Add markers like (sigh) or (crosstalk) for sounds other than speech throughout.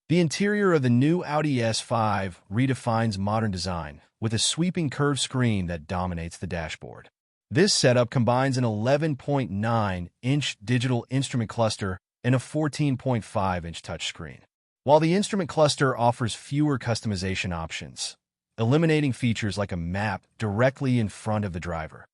The interior of the new Audi S5 redefines modern design with a sweeping curved screen that dominates the dashboard. This setup combines an 11.9-inch digital instrument cluster and a 14.5-inch touchscreen. While the instrument cluster offers fewer customization options, eliminating features like a map directly in front of the driver,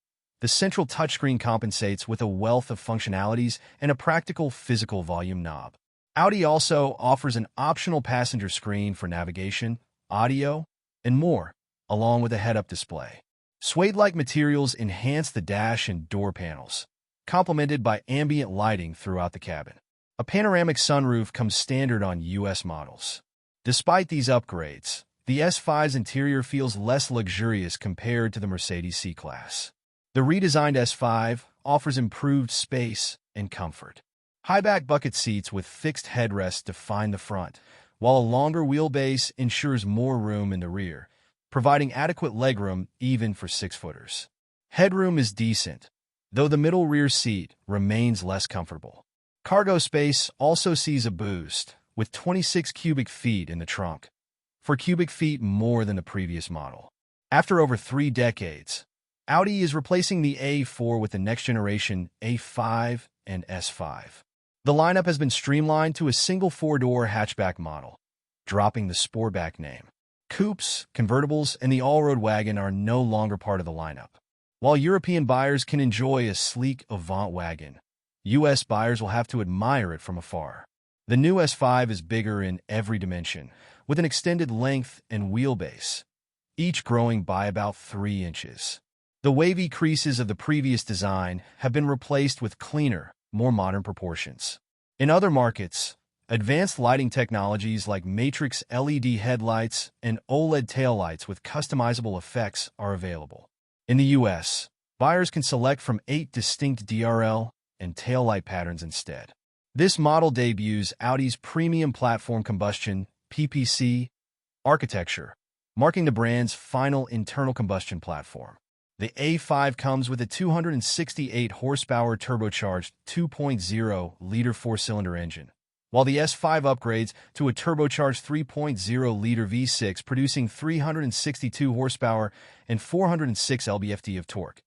the central touchscreen compensates with a wealth of functionalities and a practical physical volume knob. Audi also offers an optional passenger screen for navigation, audio, and more, along with a head-up display. Suede-like materials enhance the dash and door panels, complemented by ambient lighting throughout the cabin. A panoramic sunroof comes standard on U.S. models. Despite these upgrades, the S5's interior feels less luxurious compared to the Mercedes C-Class. The redesigned S5 offers improved space and comfort. High-back bucket seats with fixed headrests define the front, while a longer wheelbase ensures more room in the rear, providing adequate legroom even for six-footers. Headroom is decent, though the middle rear seat remains less comfortable. Cargo space also sees a boost, with 26 cubic feet in the trunk, 4 cubic feet more than the previous model. After over 3 decades, Audi is replacing the A4 with the next-generation A5 and S5. The lineup has been streamlined to a single 4-door hatchback model, dropping the Sportback name. Coupes, convertibles, and the all-road wagon are no longer part of the lineup. While European buyers can enjoy a sleek Avant wagon, U.S. buyers will have to admire it from afar. The new S5 is bigger in every dimension, with an extended length and wheelbase, each growing by about 3 inches. The wavy creases of the previous design have been replaced with cleaner, more modern proportions. In other markets, advanced lighting technologies like matrix LED headlights and OLED taillights with customizable effects are available. In the U.S., buyers can select from 8 distinct DRL and taillight patterns instead. This model debuts Audi's premium platform combustion (coughs) architecture, marking the brand's final internal combustion platform. The A5 comes with a 268-horsepower turbocharged 2.0-liter 4-cylinder engine, while the S5 upgrades to a turbocharged 3.0-liter V6 producing 362 horsepower and 406 lb-ft of torque,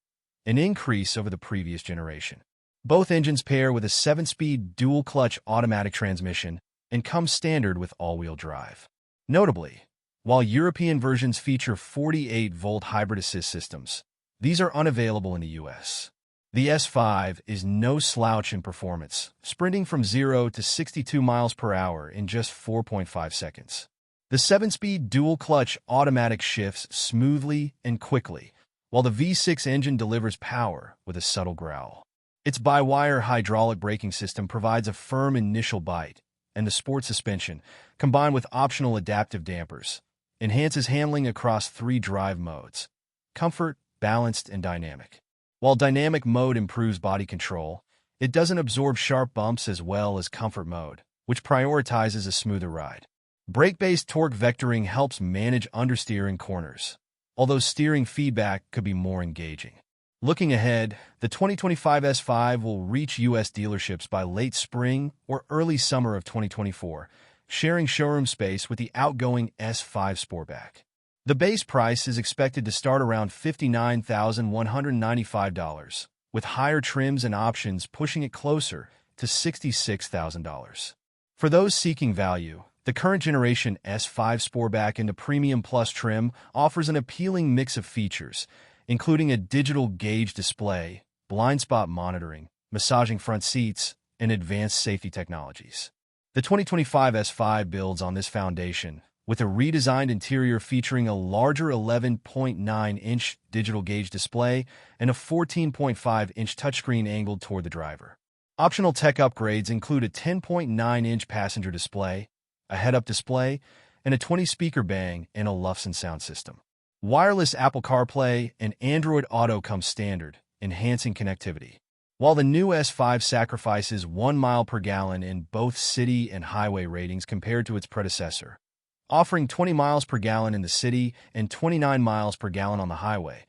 an increase over the previous generation. Both engines pair with a 7-speed dual-clutch automatic transmission and come standard with all-wheel drive. Notably, while European versions feature 48-volt hybrid assist systems, these are unavailable in the U.S. The S5 is no slouch in performance, sprinting from 0 to 62 miles per hour in just 4.5 seconds. The 7-speed dual-clutch automatic shifts smoothly and quickly, while the V6 engine delivers power with a subtle growl. Its by-wire hydraulic braking system provides a firm initial bite, and the sport suspension, combined with optional adaptive dampers, enhances handling across 3 drive modes: comfort, balanced, and dynamic. While dynamic mode improves body control, it doesn't absorb sharp bumps as well as comfort mode, which prioritizes a smoother ride. Brake-based torque vectoring helps manage understeer in corners, although steering feedback could be more engaging. Looking ahead, the 2025 S5 will reach U.S. dealerships by late spring or early summer of 2024, sharing showroom space with the outgoing S5 Sportback. The base price is expected to start around $59,195, with higher trims and options pushing it closer to $66,000. For those seeking value, the current generation S5 Sportback in the Premium Plus trim offers an appealing mix of features, including a digital gauge display, blind spot monitoring, massaging front seats, and advanced safety technologies. The 2025 S5 builds on this foundation, with a redesigned interior featuring a larger 11.9-inch digital gauge display and a 14.5-inch touchscreen angled toward the driver. Optional tech upgrades include a 10.9-inch passenger display, a head-up display, and a 20-speaker Bang & Olufsen sound system. Wireless Apple CarPlay and Android Auto come standard, enhancing connectivity. While the new S5 sacrifices 1 mile per gallon in both city and highway ratings compared to its predecessor, offering 20 miles per gallon in the city and 29 miles per gallon on the highway,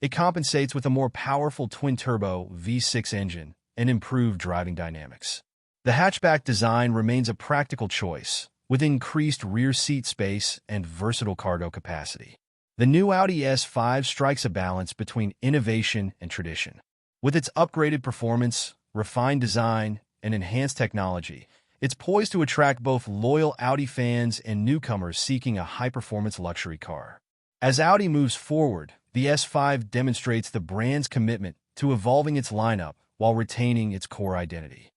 it compensates with a more powerful twin-turbo V6 engine and improved driving dynamics. The hatchback design remains a practical choice, with increased rear seat space and versatile cargo capacity. The new Audi S5 strikes a balance between innovation and tradition. With its upgraded performance, refined design, and enhanced technology, it's poised to attract both loyal Audi fans and newcomers seeking a high-performance luxury car. As Audi moves forward, the S5 demonstrates the brand's commitment to evolving its lineup while retaining its core identity.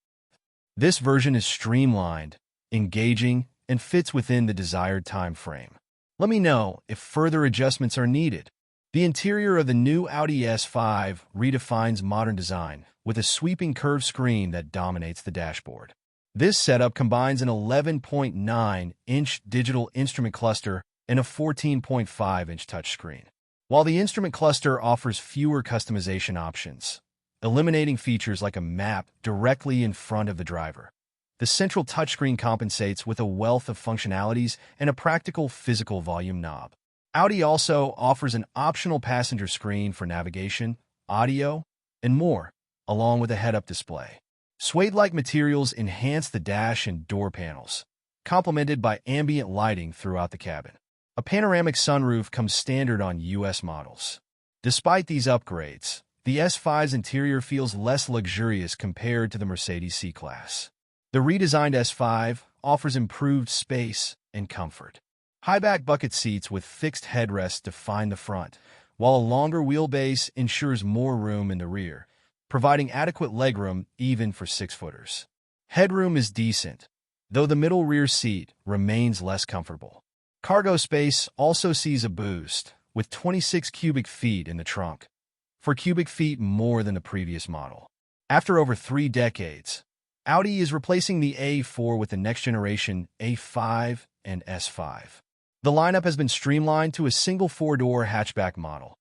This version is streamlined, engaging, and fits within the desired time frame. Let me know if further adjustments are needed. The interior of the new Audi S5 redefines modern design with a sweeping curved screen that dominates the dashboard. This setup combines an 11.9-inch digital instrument cluster and a 14.5-inch touchscreen. While the instrument cluster offers fewer customization options, eliminating features like a map directly in front of the driver, the central touchscreen compensates with a wealth of functionalities and a practical physical volume knob. Audi also offers an optional passenger screen for navigation, audio, and more, along with a head-up display. Suede-like materials enhance the dash and door panels, complemented by ambient lighting throughout the cabin. A panoramic sunroof comes standard on U.S. models. Despite these upgrades, the S5's interior feels less luxurious compared to the Mercedes C-Class. The redesigned S5 offers improved space and comfort. High-back bucket seats with fixed headrests define the front, while a longer wheelbase ensures more room in the rear, providing adequate legroom even for six-footers. Headroom is decent, though the middle rear seat remains less comfortable. Cargo space also sees a boost, with 26 cubic feet in the trunk, 4 cubic feet more than the previous model. After over 3 decades, Audi is replacing the A4 with the next-generation A5 and S5. The lineup has been streamlined to a single 4-door hatchback model,